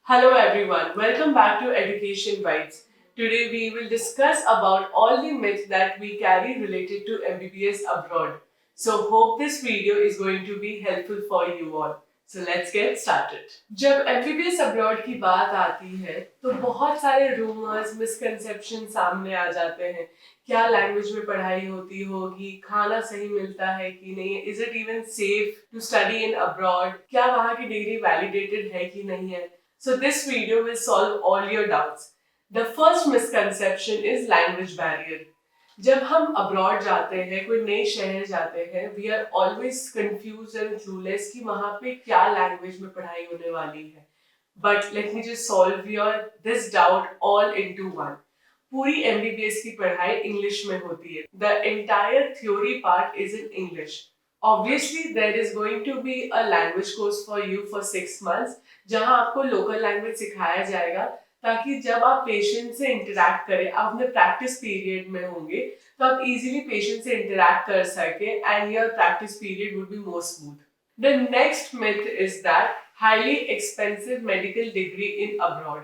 Hello everyone, welcome back to Education Bites. Today we will discuss about all the myths that we carry related to MBBS abroad. So hope this video is going to be helpful for you all. So let's get started. जब MBBS abroad की बात आती है तो बहुत सारे rumours misconception सामने आ जाते हैं. क्या लैंग्वेज में पढ़ाई होती होगी, खाना सही मिलता है कि नहीं, is it even safe to study in abroad, क्या वहाँ की डिग्री वैलिडेटेड है कि नहीं है. So this video will solve all your doubts. The first misconception is language barrier. जब हम अब्रॉड जाते हैं, कोई नए शहर जाते हैं, we are always confuse and clueless कि वहाँ पे क्या लैंग्वेज में पढ़ाई होने वाली है. But let me just solve your this doubt all into one. पूरी एमबीबीएस की पढ़ाई इंग्लिश में होती है. The entire theory part is in English. Obviously, there is going to be a language course for you for 6 months, जहां आपको local language सिखाया जाएगा ताकि जब आप पेशेंट से इंटरैक्ट करें, आप अपने प्रैक्टिस पीरियड में होंगे तो आप इजीली पेशेंट से इंटरैक्ट कर सके and your practice period would be more smooth. The next myth is that highly expensive medical degree in abroad.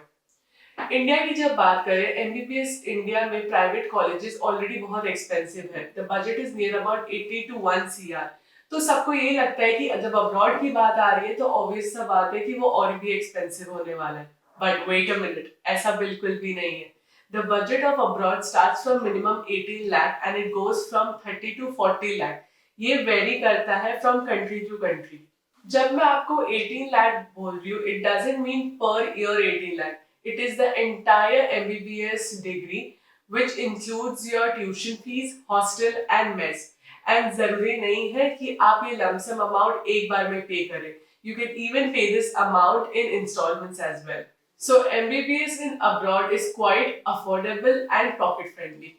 India की जब बात करें, एमबीबीएस इंडिया में प्राइवेट कॉलेजेस ऑलरेडी बहुत एक्सपेंसिव है. The budget is near about 80 to 1 CR. तो सबको ये लगता है कि जब अब्रॉड की बात आ रही है तो ऑब्वियस सा बात है कि वो और भी एक्सपेंसिव होने वाला है. बट वेट अ मिनट, ऐसा बिल्कुल भी नहीं है. The budget of abroad starts from minimum 18 lakh and it goes from 30 to 40 lakh. ये वेरी करता है फ्रॉम कंट्री टू कंट्री. जब मैं आपको 18 लाख बोल रही हूँ, it doesn't mean per year 18 lakh. It is the entire MBBS degree which includes your tuition fees, hostel and mess. And जरूरी नहीं है कि आप ये lump sum amount एक बार में पे करें. You can even pay this amount in installments as well. So MBBS in abroad is quite affordable and profit friendly.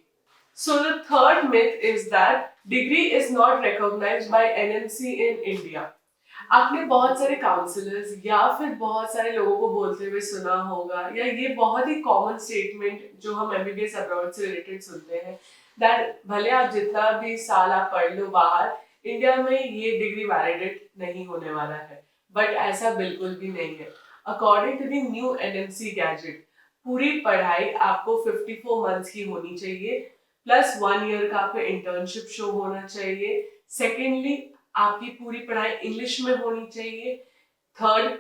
So the third myth is that degree is not recognized by NMC in India. आपने बहुत सारे counsellors या फिर बहुत सारे लोगों को बोलते हुए सुना होगा, या ये बहुत ही कॉमन स्टेटमेंट जो हम एमबीबीएस अब्रॉड से रिलेटेड सुनते हैं, दैट भले आप जितना भी साल आप पढ़ लो बाहर, इंडिया में ये डिग्री वैलिडेट नहीं होने वाला है. बट ऐसा बिल्कुल भी नहीं है. According to the new NMC gazette, पूरी पढ़ाई आपको 54 मंथ्स की होनी चाहिए, प्लस 1 ईयर का आपको इंटर्नशिप शो होना चाहिए. सेकेंडली, आपकी पूरी पढ़ाई इंग्लिश में होनी चाहिए. Third,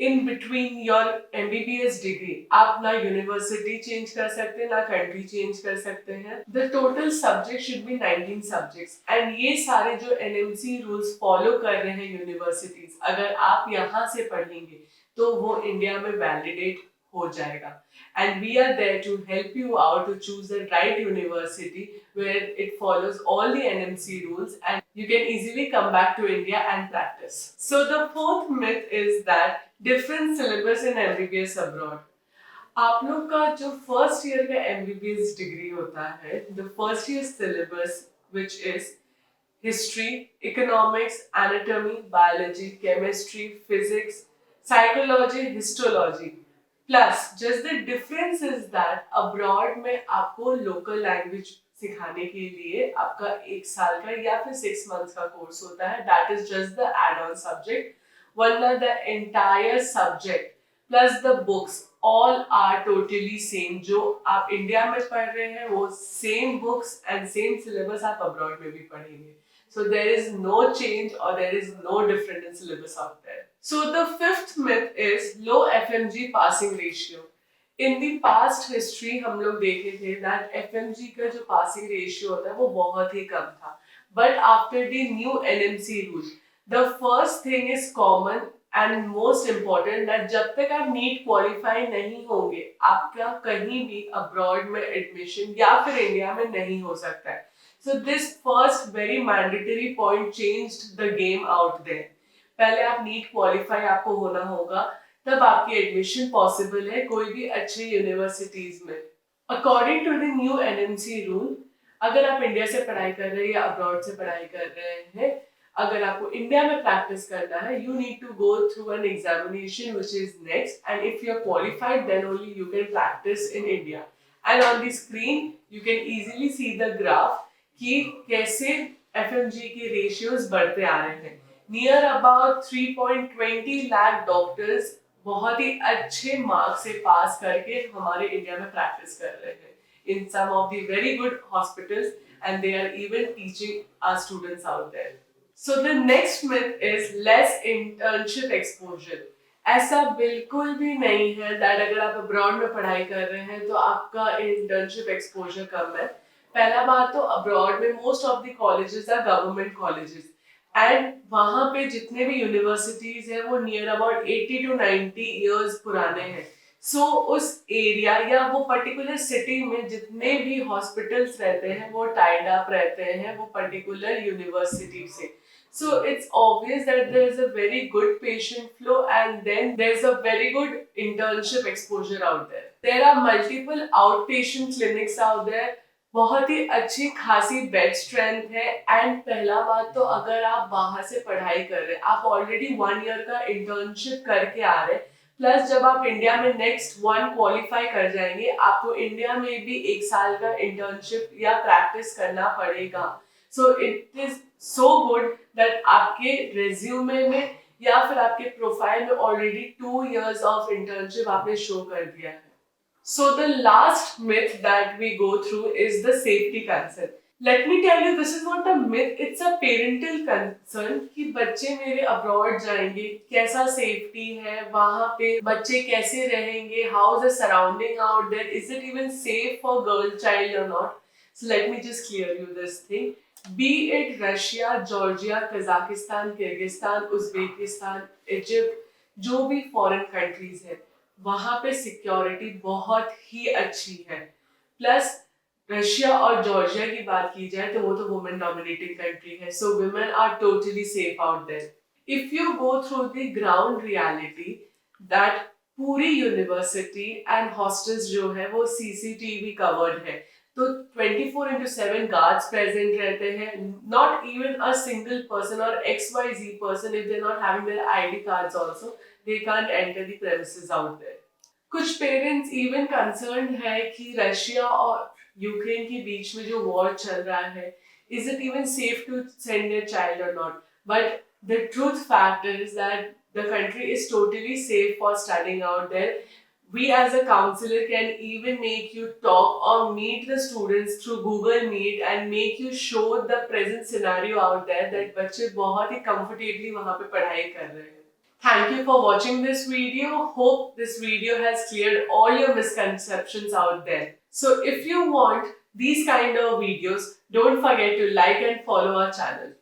in between your MBBS degree आप ना यूनिवर्सिटी चेंज कर सकते ना कंट्री चेंज कर सकते हैं. The total subject should be 19 subjects and ये सारे जो एनएमसी रूल्स फॉलो कर रहे हैं यूनिवर्सिटीज, अगर आप यहाँ से पढ़ेंगे तो वो इंडिया में वैलिडेट हो जाएगा. And we are there to help you out to choose the right university where it follows all the NMC rules and you can easily come back to India and practice. So the fourth myth is that different syllabus in MBBS abroad. आप लोग का जो first year का MBBS degree होता है, the first year syllabus which is history, economics, anatomy, biology, chemistry, physics, psychology, histology. Plus just the difference is that abroad में आपको local language सिखाने के लिए आपका 1 साल का या फिर 6 मंथ्स का कोर्स होता है. That is just the add on subject. वरना the entire subject plus the books all are totally same. जो आप इंडिया में पढ़ रहे हैं वो same books and same syllabus आप अब्रॉड में भी पढ़ेंगे. So there is no change or there is no difference in syllabus out there. So the fifth myth is low FMG passing ratio. In the past history हम लोग देखे थे that FMG का जो passing ratio होता है वो बहुत ही कम था. But after the new NMC rule, the first thing is common and most important that जब तक आप नीट क्वालिफाई नहीं होंगे, आपका कहीं भी अब्रॉड में एडमिशन या फिर इंडिया में नहीं हो सकता है. So this first very mandatory point changed the game out there. पहले आप नीट क्वालिफाई आपको होना होगा, तब आपकी एडमिशन पॉसिबल है कोई भी अच्छे यूनिवर्सिटीज में. According to the new NMC rule, अगर आप इंडिया से पढ़ाई कर रहे हैं या अब्रॉड से पढ़ाई कर रहे हैं, अगर आपको इंडिया में प्रैक्टिस करना है, you need to go through an examination which is next, and if you are qualified then only you can practice in India. And on the screen you can easily see the graph कि कैसे FMG के ratios बढ़ते आ रहे हैं. Near about 3.20 lakh doctors बहुत ही अच्छे marks से पास करके हमारे इंडिया में प्रैक्टिस कर रहे हैं in some of the very good hospitals, and they are even teaching our students out there. So the next myth is less internship exposure. ऐसा बिल्कुल भी नहीं है that अगर आप अब्रॉड में पढ़ाई कर रहे हैं तो आपका इंटर्नशिप एक्सपोजर कम है. पहला बात तो अब्रॉड में most of the colleges are government colleges, and वहाँ पे जितने भी यूनिवर्सिटीज हैं वो नियर अबाउट 80 to 90 ईयर्स पुराने हैं. सो उस एरिया या वो पर्टिकुलर सिटी में जितने भी हॉस्पिटल्स रहते हैं वो टाइड अप रहते हैं वो पर्टिकुलर यूनिवर्सिटी से. So it's obvious that there is a very good patient flow and then there's a very good internship exposure out there. There are multiple outpatient clinics out there. बहुत ही अच्छी खासी bed strength है. And पहला बात तो अगर आप बाहर से पढ़ाई कर रहे हैं, आप ऑलरेडी 1 ईयर का इंटर्नशिप करके आ रहे हैं, प्लस जब आप इंडिया में नेक्स्ट 1 क्वालिफाई कर जाएंगे आपको इंडिया में भी 1 साल का इंटर्नशिप या प्रैक्टिस करना पड़ेगा. So it is so good that आपके रेज्यूमे में या फिर आपके प्रोफाइल में ऑलरेडी 2 इयर्स ऑफ इंटर्नशिप आपने शो कर दिया है. So the last myth that we go through is the safety concern. Let me tell you, this is not a myth, it's a parental concern कि बच्चे मेरे abroad जाएंगे, कैसा safety है वहाँ पे, बच्चे कैसे रहेंगे, how is the surrounding out there, is it even safe for girl child or not. So let me just clear you this thing. Be it Russia, Georgia, Kazakhstan, Kyrgyzstan, Uzbekistan, Egypt, जो भी foreign countries है वहां पे security बहुत ही अच्छी है. Plus Russia और Georgia की बात की जाए तो वो तो वुमेन डोमिनेटिंग कंट्री है, so women are totally safe out there. If you go through the ground reality that पूरी यूनिवर्सिटी एंड हॉस्टल्स जो है वो सीसीटीवी कवर्ड है, तो 24/7 गार्ड्स प्रेजेंट रहते हैं. Not even a single person और XYZ person, if they not having their ID cards also, they can't enter the premises out there. कुछ पेरेंट्स इवन कंसर्न है कि रशिया और यूक्रेन के बीच में जो वॉर चल रहा है, is it even safe to send their child और not. But the truth fact is that the country is totally safe for studying out there. We as a counselor can even make you talk or meet the students through Google Meet and make you show the present scenario out there that बच्चे बहुत ही comfortably वहाँ पे पढ़ाई कर रहे हैं. Thank you for watching this video. Hope this video has cleared all your misconceptions out there. So if you want these kind of videos, don't forget to like and follow our channel.